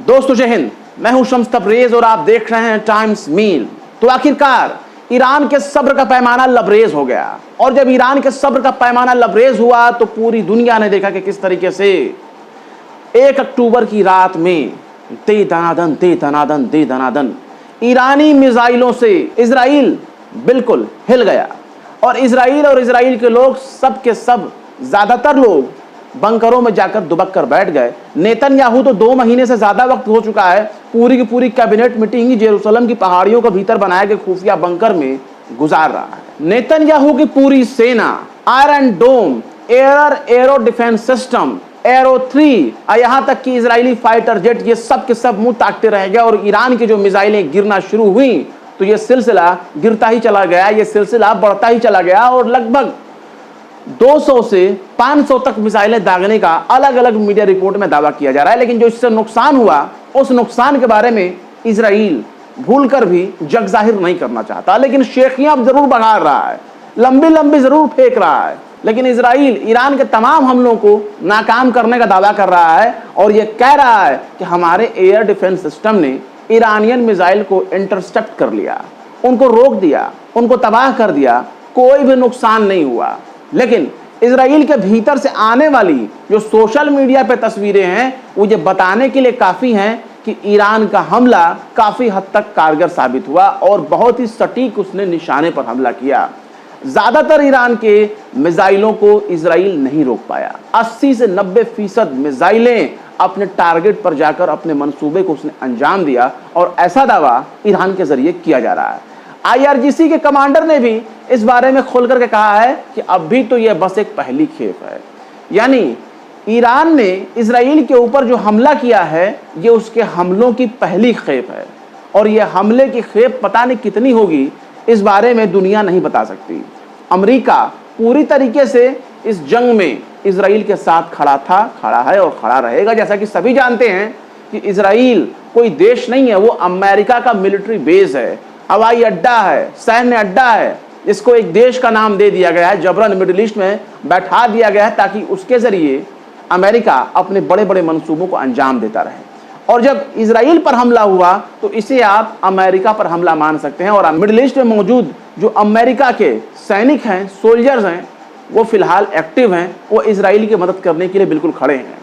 दोस्तों जय हिंद, मैं हूं शम्स तबरेज और आप देख रहे हैं टाइम्स मील। तो आखिरकार ईरान के सब्र का पैमाना लबरेज हो गया और जब ईरान के सब्र का पैमाना लबरेज हुआ तो पूरी दुनिया ने देखा कि किस तरीके से 1 अक्टूबर की रात में दे दनादन ईरानी मिसाइलों से इजराइल बिल्कुल हिल गया और इजराइल के लोग सब के सब ज्यादातर लोग बंकरों में जाकर दुबक कर बैठ गए। नेतन्याहू तो 2 महीने से ज्यादा वक्त हो चुका है, पूरी की पूरी कैबिनेट मीटिंग ही जेरूसलम की पहाड़ियों के भीतर बनाए गए खुफिया बंकर में गुजार रहा है। नेतन्याहू की पूरी सेना आयरन डोम, एरो डिफेंस सिस्टम, एरो 3 यहां तक कि इजरायली फाइटर जेट, ये सब के सब मुंह ताकते रह गए और ईरान की जो मिसाइलें गिरना शुरू हुई तो ये सिलसिला गिरता ही चला गया, ये सिलसिला बढ़ता ही चला गया और लगभग 200 से 500 तक मिसाइलें दागने का अलग अलग मीडिया रिपोर्ट में दावा किया जा रहा है। लेकिन जो इससे नुकसान हुआ उस नुकसान के बारे में इजराइल भूलकर भी जग जाहिर नहीं करना चाहता, लेकिन शेखियां जरूर बढ़ा रहा है, लंबी जरूर फेंक रहा है। लेकिन इजराइल ईरान के तमाम हमलों को नाकाम करने का दावा कर रहा है और यह कह रहा है कि हमारे एयर डिफेंस सिस्टम ने ईरानियन मिसाइल को इंटरसेप्ट कर लिया, उनको रोक दिया, उनको तबाह कर दिया, कोई भी नुकसान नहीं हुआ। लेकिन इजराइल के भीतर से आने वाली जो सोशल मीडिया पे तस्वीरें हैं वो ये बताने के लिए काफी हैं कि ईरान का हमला काफी हद तक कारगर साबित हुआ और बहुत ही सटीक उसने निशाने पर हमला किया। ज्यादातर ईरान के मिसाइलों को इजराइल नहीं रोक पाया। 80 से 90% मिसाइलें अपने टारगेट पर जाकर अपने मंसूबे को उसने अंजाम दिया और ऐसा दावा ईरान के जरिए किया जा रहा है। IRGC के कमांडर ने भी इस बारे में खोल करके कहा है कि अभी तो यह बस एक पहली खेप है, यानी ईरान ने इजराइल के ऊपर जो हमला किया है ये उसके हमलों की पहली खेप है और यह हमले की खेप पता नहीं कितनी होगी, इस बारे में दुनिया नहीं बता सकती। अमेरिका पूरी तरीके से इस जंग में इजराइल के साथ खड़ा था, खड़ा है और खड़ा रहेगा। जैसा कि सभी जानते हैं कि इजराइल कोई देश नहीं है, वो अमेरिका का मिलिट्री बेस है, हवाई अड्डा है, सैन्य अड्डा है, जिसको एक देश का नाम दे दिया गया है, जबरन मिडिल ईस्ट में बैठा दिया गया है ताकि उसके जरिए अमेरिका अपने बड़े बड़े मंसूबों को अंजाम देता रहे। और जब इजराइल पर हमला हुआ तो इसे आप अमेरिका पर हमला मान सकते हैं और मिडिल ईस्ट में मौजूद जो अमेरिका के सैनिक हैं, सोल्जर्स हैं, वो फिलहाल एक्टिव हैं, वो इजराइल की मदद करने के लिए बिल्कुल खड़े हैं।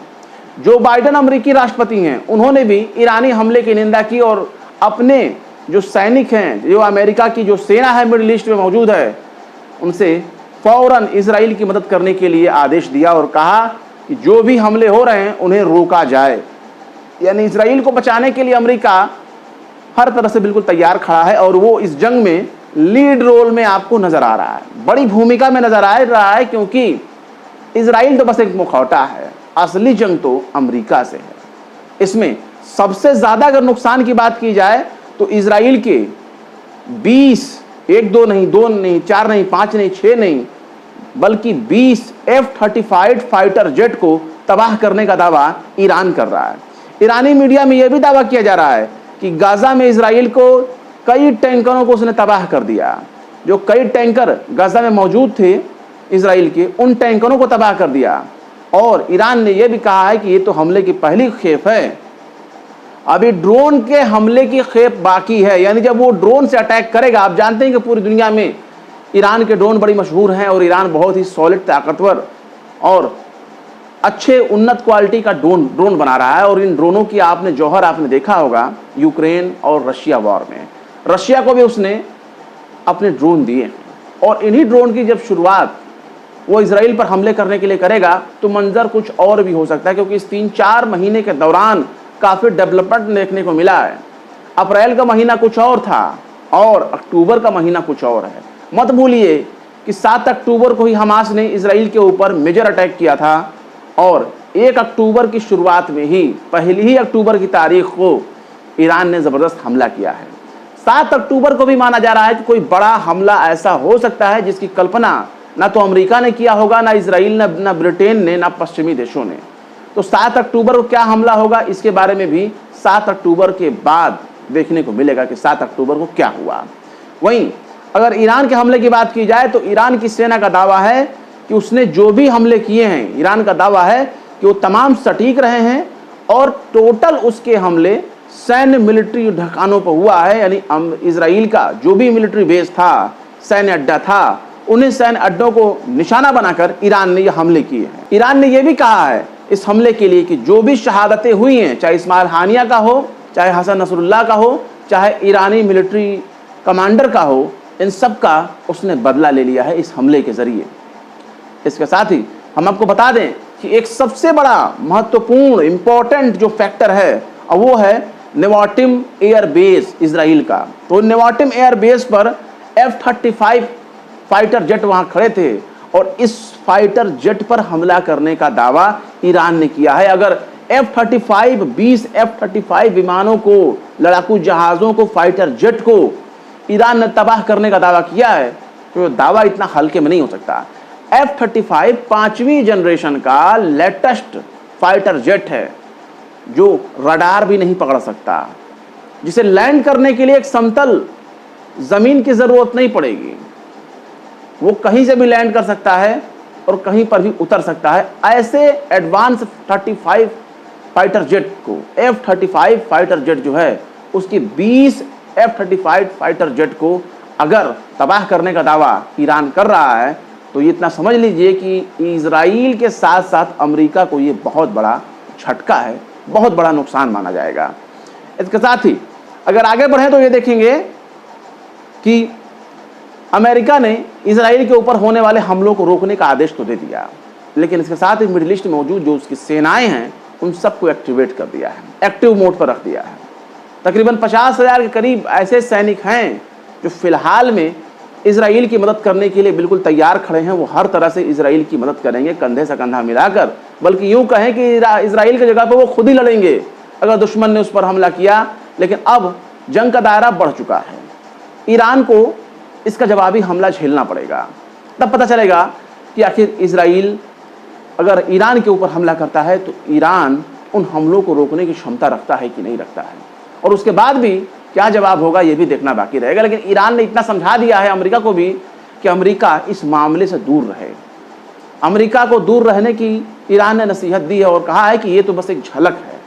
जो बाइडेन अमेरिकी राष्ट्रपति हैं उन्होंने भी ईरानी हमले की निंदा की और अपने जो सैनिक हैं, जो अमेरिका की जो सेना है मिडिल ईस्ट में मौजूद है, उनसे फौरन इजराइल की मदद करने के लिए आदेश दिया और कहा कि जो भी हमले हो रहे हैं उन्हें रोका जाए। यानी इजराइल को बचाने के लिए अमेरिका हर तरह से बिल्कुल तैयार खड़ा है और वो इस जंग में लीड रोल में आपको नजर आ रहा है, बड़ी भूमिका में नजर आ रहा है, क्योंकि इजराइल तो बस एक मुखौटा है, असली जंग तो अमेरिका से है। इसमें सबसे ज्यादा अगर नुकसान की बात की जाए तो इजराइल के 20, 1 2 नहीं, 2 नहीं, 4 नहीं, 5 नहीं, 6 नहीं, बल्कि 20 F-35 फाइटर जेट को तबाह करने का दावा ईरान कर रहा है। ईरानी मीडिया में यह भी दावा किया जा रहा है कि गाजा में इजराइल को कई टैंकरों को उसने तबाह कर दिया। जो कई टैंकर गाजा में मौजूद थे इजराइल के, उन टैंकरों को तबाह कर दिया। और ईरान ने यह भी कहा है कि ये तो हमले की पहली खेप है, अभी ड्रोन के हमले की खेप बाकी है। यानी जब वो ड्रोन से अटैक करेगा, आप जानते हैं कि पूरी दुनिया में ईरान के ड्रोन बड़ी मशहूर हैं और ईरान बहुत ही सॉलिड, ताकतवर और अच्छे उन्नत क्वालिटी का ड्रोन बना रहा है। और इन ड्रोनों की आपने जौहर आपने देखा होगा यूक्रेन और रशिया वॉर में, रशिया को भी उसने अपने ड्रोन दिए और इन्हीं ड्रोन की जब शुरुआत वो इजराइल पर हमले करने के लिए करेगा तो मंजर कुछ और भी हो सकता है, क्योंकि इस 3-4 महीने के दौरान काफी डेवलपमेंट देखने को मिला है। अप्रैल का महीना कुछ और था और अक्टूबर का महीना कुछ और है। मत भूलिए कि 7 अक्टूबर को ही हमास ने इजराइल के ऊपर मेजर अटैक किया था और 1 अक्टूबर की शुरुआत में ही, पहली ही अक्टूबर की तारीख को ईरान ने जबरदस्त हमला किया है। 7 अक्टूबर को भी माना जा रहा है कि कोई बड़ा हमला ऐसा हो सकता है जिसकी कल्पना ना तो अमेरिका ने किया होगा, ना इजराइल, ना ब्रिटेन ने, ना पश्चिमी देशों ने। तो 7 अक्टूबर को क्या हमला होगा इसके बारे में भी 7 अक्टूबर के बाद देखने को मिलेगा कि 7 अक्टूबर को क्या हुआ। वहीं अगर ईरान के हमले की बात की जाए तो ईरान की सेना का दावा है कि उसने जो भी हमले किए हैं, ईरान का दावा है कि वो तमाम सटीक रहे हैं और टोटल उसके हमले सैन्य मिलिट्री ठिकानों पर हुआ है, यानी इजराइल का जो भी मिलिट्री बेस था, सैन्य अड्डा था, उन्हें सैन्य अड्डों को निशाना बनाकर ईरान ने ये हमले किए हैं। ईरान ने यह भी कहा है इस हमले के लिए कि जो भी शहादतें हुई हैं, चाहे इस्माइल हानिया का हो, चाहे हसन नसरुल्लाह का हो, चाहे ईरानी मिलिट्री कमांडर का हो, इन सब का उसने बदला ले लिया है इस हमले के जरिए। इसके साथ ही हम आपको बता दें कि एक सबसे बड़ा महत्वपूर्ण इंपॉर्टेंट जो फैक्टर है और वो है नेवाटिम एयर बेस इजराइल का। तो नेवाटिम एयर बेस पर F-35 फाइटर जेट वहां खड़े थे और इस फाइटर जेट पर हमला करने का दावा ईरान ने किया है। अगर F-35 20 F-35 विमानों को, लड़ाकू जहाजों को, फाइटर जेट को ईरान ने तबाह करने का दावा किया है तो दावा इतना हल्के में नहीं हो सकता। F-35 5वीं जनरेशन का लेटेस्ट फाइटर जेट है जो रडार भी नहीं पकड़ सकता, जिसे लैंड करने के लिए एक समतल जमीन की जरूरत नहीं पड़ेगी। वो कहीं से भी लैंड कर सकता है और कहीं पर भी उतर सकता है। ऐसे एडवांस 35 फाइटर जेट को, F-35 फाइटर जेट जो है उसकी 20 F-35 फाइटर जेट को अगर तबाह करने का दावा ईरान कर रहा है तो ये इतना समझ लीजिए कि इजराइल के साथ साथ अमेरिका को ये बहुत बड़ा झटका है, बहुत बड़ा नुकसान माना जाएगा। इसके साथ ही अगर आगे बढ़े तो ये देखेंगे कि अमेरिका ने इजराइल के ऊपर होने वाले हमलों को रोकने का आदेश तो दे दिया, लेकिन इसके साथ ही मिडिल ईस्ट में मौजूद जो उसकी सेनाएं हैं उन सबको एक्टिवेट कर दिया है, एक्टिव मोड पर रख दिया है। तकरीबन 50,000 के करीब ऐसे सैनिक हैं जो फिलहाल में इजराइल की मदद करने के लिए बिल्कुल तैयार खड़े हैं। वो हर तरह से इजराइल की मदद करेंगे, कंधे से कंधा मिलाकर, बल्कि यूं कहें कि इजराइल की जगह पर वो खुद ही लड़ेंगे अगर दुश्मन ने उस पर हमला किया। लेकिन अब जंग का दायरा बढ़ चुका है, ईरान को इसका जवाबी हमला झेलना पड़ेगा। तब पता चलेगा कि आखिर इजराइल अगर ईरान के ऊपर हमला करता है तो ईरान उन हमलों को रोकने की क्षमता रखता है कि नहीं रखता है, और उसके बाद भी क्या जवाब होगा ये भी देखना बाकी रहेगा। लेकिन ईरान ने इतना समझा दिया है अमेरिका को भी कि अमेरिका इस मामले से दूर रहे। अमेरिका को दूर रहने की ईरान ने नसीहत दी है और कहा है कि ये तो बस एक झलक है,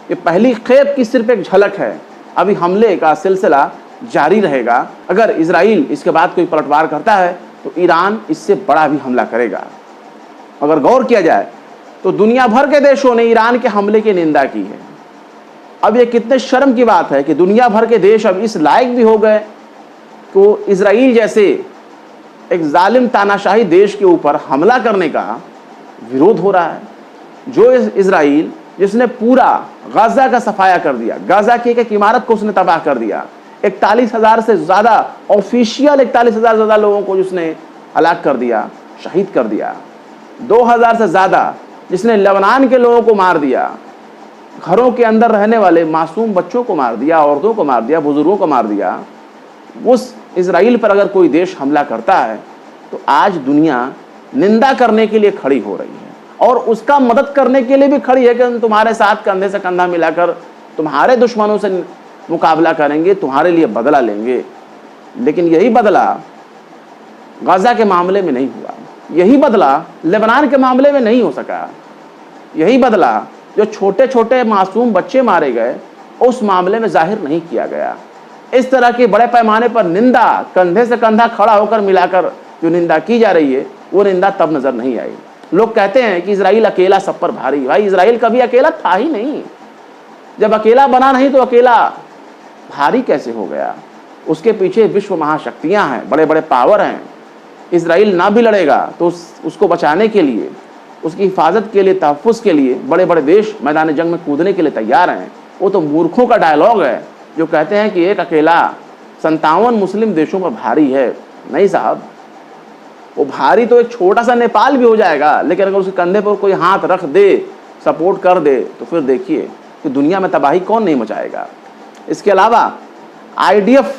ये पहली खेप की सिर्फ एक झलक है, अभी हमले का सिलसिला जारी रहेगा। अगर इजराइल इसके बाद कोई पलटवार करता है तो ईरान इससे बड़ा भी हमला करेगा। अगर गौर किया जाए तो दुनिया भर के देशों ने ईरान के हमले की निंदा की है। अब ये कितने शर्म की बात है कि दुनिया भर के देश अब इस लायक भी हो गए तो इजराइल जैसे एक जालिम तानाशाही देश के ऊपर हमला करने का विरोध हो रहा है। जो इजराइल जिसने पूरा गाजा का सफाया कर दिया, गाजा की एक इमारत को उसने तबाह कर दिया, 41,000 से ज़्यादा ऑफिशियल 41,000 से ज़्यादा लोगों को जिसने हलाक कर दिया, शहीद कर दिया, 2,000 से ज़्यादा जिसने लेबनान के लोगों को मार दिया, घरों के अंदर रहने वाले मासूम बच्चों को मार दिया, औरतों को मार दिया, बुजुर्गों को मार दिया। उस इजराइल पर अगर कोई देश हमला करता है तो आज दुनिया निंदा करने के लिए खड़ी हो रही है और उसका मदद करने के लिए भी खड़ी है कि हम तुम्हारे साथ कंधे से कंधा मिलाकर तुम्हारे दुश्मनों से मुकाबला करेंगे, तुम्हारे लिए बदला लेंगे। लेकिन यही बदला गाजा के मामले में नहीं हुआ, यही बदला लेबनान के मामले में नहीं हो सका, यही बदला जो छोटे छोटे मासूम बच्चे मारे गए उस मामले में जाहिर नहीं किया गया। इस तरह की बड़े पैमाने पर निंदा, कंधे से कंधा खड़ा होकर मिलाकर जो निंदा की जा रही है वो निंदा तब नजर नहीं आई। लोग कहते हैं कि इजराइल अकेला सब पर भारी। भाई इजराइल कभी अकेला था ही नहीं, जब अकेला बना नहीं तो अकेला भारी कैसे हो गया? उसके पीछे विश्व महाशक्तियां हैं, बड़े बड़े पावर हैं। इजराइल ना भी लड़ेगा तो उसको बचाने के लिए, उसकी हिफाजत के लिए, तहफ़्फ़ुज़ के लिए बड़े बड़े देश मैदान जंग में कूदने के लिए तैयार हैं। वो तो मूर्खों का डायलॉग है जो कहते हैं कि एक अकेला 57 मुस्लिम देशों पर भारी है। नहीं साहब, वो भारी तो एक छोटा सा नेपाल भी हो जाएगा, लेकिन अगर उसके कंधे पर कोई हाथ रख दे, सपोर्ट कर दे, तो फिर देखिए कि दुनिया में तबाही कौन नहीं मचाएगा। इसके अलावा IDF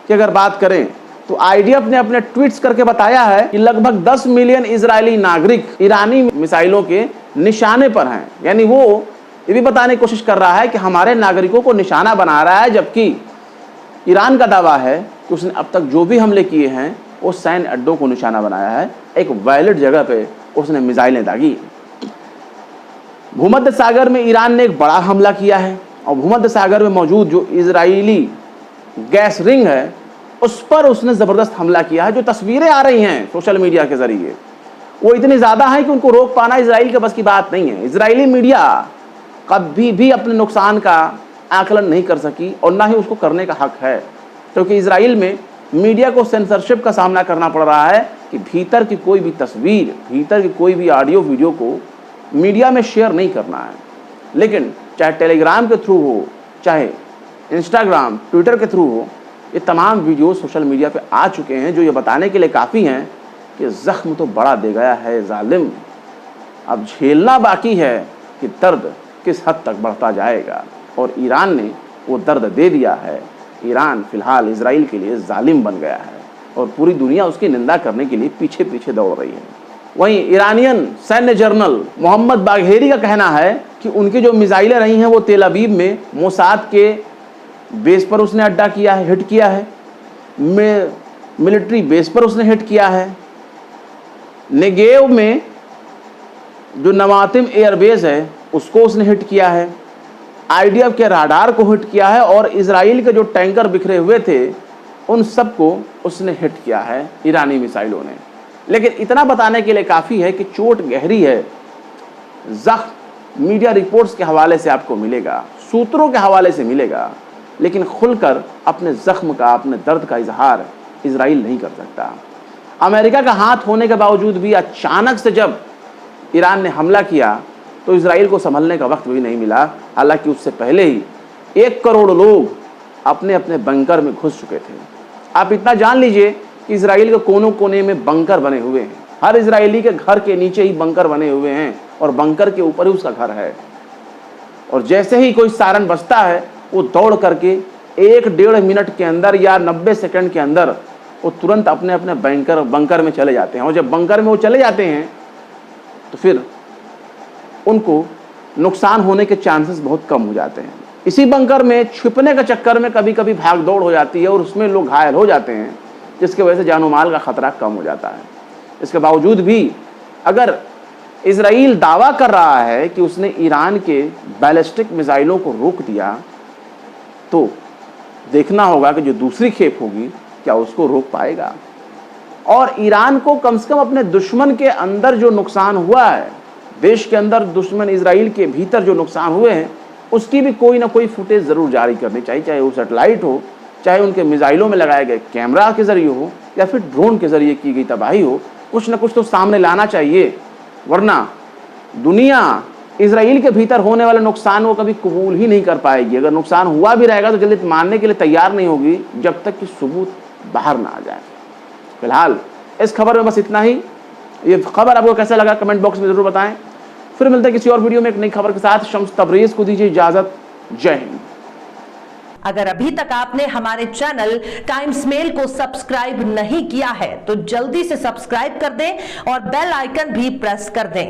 की अगर बात करें तो IDF ने अपने ट्वीट्स करके बताया है कि लगभग 10 मिलियन इजरायली नागरिक ईरानी मिसाइलों के निशाने पर हैं। यानी वो ये भी बताने की कोशिश कर रहा है कि हमारे नागरिकों को निशाना बना रहा है, जबकि ईरान का दावा है कि उसने अब तक जो भी हमले किए हैं वो सैन्य अड्डों को निशाना बनाया है, एक वैलिड जगह पे उसने मिसाइलें दागी। भूमध्य सागर में ईरान ने एक बड़ा हमला किया है और भूमध्य सागर में मौजूद जो इजरायली गैस रिंग है उस पर उसने जबरदस्त हमला किया है। जो तस्वीरें आ रही हैं सोशल मीडिया के जरिए वो इतनी ज्यादा है कि उनको रोक पाना इजराइल के बस की बात नहीं है। इजरायली मीडिया कभी भी अपने नुकसान का आकलन नहीं कर सकी और ना ही उसको करने का हक है, क्योंकि इजराइल में मीडिया को सेंसरशिप का सामना करना पड़ रहा है कि भीतर की कोई भी तस्वीर, भीतर की कोई भी ऑडियो वीडियो को मीडिया में शेयर नहीं करना है। लेकिन चाहे टेलीग्राम के थ्रू हो, चाहे इंस्टाग्राम, ट्विटर के थ्रू हो, ये तमाम वीडियो सोशल मीडिया पे आ चुके हैं जो ये बताने के लिए काफ़ी हैं कि ज़ख्म तो बड़ा दे गया है जालिम। अब झेलना बाकी है कि दर्द किस हद तक बढ़ता जाएगा, और ईरान ने वो दर्द दे दिया है। ईरान फ़िलहाल इजराइल के लिए जालिम बन गया है और पूरी दुनिया उसकी निंदा करने के लिए पीछे पीछे दौड़ रही है। वहीं ईरानियन सैन्य जनरल मोहम्मद बाघेरी का कहना है कि उनकी जो मिसाइलें रही हैं वो तेल अवीव में मोसाद के बेस पर उसने अड्डा किया है, हिट किया है, मिलिट्री बेस पर उसने हिट किया है, नेगेव में जो नवातिम एयरबेस है उसको उसने हिट किया है, आईडीएफ के राडार को हिट किया है और इजराइल के जो टैंकर बिखरे हुए थे उन सबको उसने हिट किया है ईरानी मिसाइलों ने। लेकिन इतना बताने के लिए काफ़ी है कि चोट गहरी है। ज़ख्म मीडिया रिपोर्ट्स के हवाले से आपको मिलेगा, सूत्रों के हवाले से मिलेगा, लेकिन खुलकर अपने ज़ख्म का, अपने दर्द का इजहार इजराइल नहीं कर सकता। अमेरिका का हाथ होने के बावजूद भी अचानक से जब ईरान ने हमला किया तो इजराइल को संभलने का वक्त भी नहीं मिला। हालांकि उससे पहले ही 1 करोड़ लोग अपने अपने बंकर में घुस चुके थे। आप इतना जान लीजिए कि इजराइल के कोनों कोने में बंकर बने हुए हैं। हर इजरायली के घर के नीचे ही बंकर बने हुए हैं और बंकर के ऊपर ही उसका घर है। और जैसे ही कोई सायरन बजता है वो दौड़ करके 1-1.5 मिनट के अंदर या 90 सेकंड के अंदर वो तुरंत अपने अपने बंकर में चले जाते हैं। और जब बंकर में वो चले जाते हैं तो फिर उनको नुकसान होने के चांसेस बहुत कम हो जाते हैं। इसी बंकर में छिपने के चक्कर में कभी कभी भाग दौड़ हो जाती है और उसमें लोग घायल हो जाते हैं, जिसकी वजह से जानो माल का खतरा कम हो जाता है। इसके बावजूद भी अगर इजराइल दावा कर रहा है कि उसने ईरान के बैलिस्टिक मिसाइलों को रोक दिया, तो देखना होगा कि जो दूसरी खेप होगी क्या उसको रोक पाएगा। और ईरान को कम से कम अपने दुश्मन के अंदर जो नुकसान हुआ है, देश के अंदर दुश्मन इजराइल के भीतर जो नुकसान हुए हैं, उसकी भी कोई ना कोई फुटेज ज़रूर जारी करनी चाहिए, चाहे वो सेटेलाइट हो, चाहे उनके मिसाइलों में लगाए गए कैमरा के ज़रिए हो, या फिर ड्रोन के ज़रिए की गई तबाही हो। कुछ ना कुछ तो सामने लाना चाहिए, वरना दुनिया इजराइल के भीतर होने वाले नुकसान को कभी कबूल ही नहीं कर पाएगी। अगर नुकसान हुआ भी रहेगा तो जल्दी मानने के लिए तैयार नहीं होगी जब तक कि सबूत बाहर ना आ जाए। फिलहाल इस खबर में बस इतना ही। ये खबर आपको कैसा लगा कमेंट बॉक्स में ज़रूर बताएं। फिर मिलते हैं किसी और वीडियो में एक नई खबर के साथ। शम्स तबरेज़ को दीजिए इजाज़त। जय हिंद। अगर अभी तक आपने हमारे चैनल टाइम्स मेल को सब्सक्राइब नहीं किया है तो जल्दी से सब्सक्राइब कर दें और बेल आइकन भी प्रेस कर दें।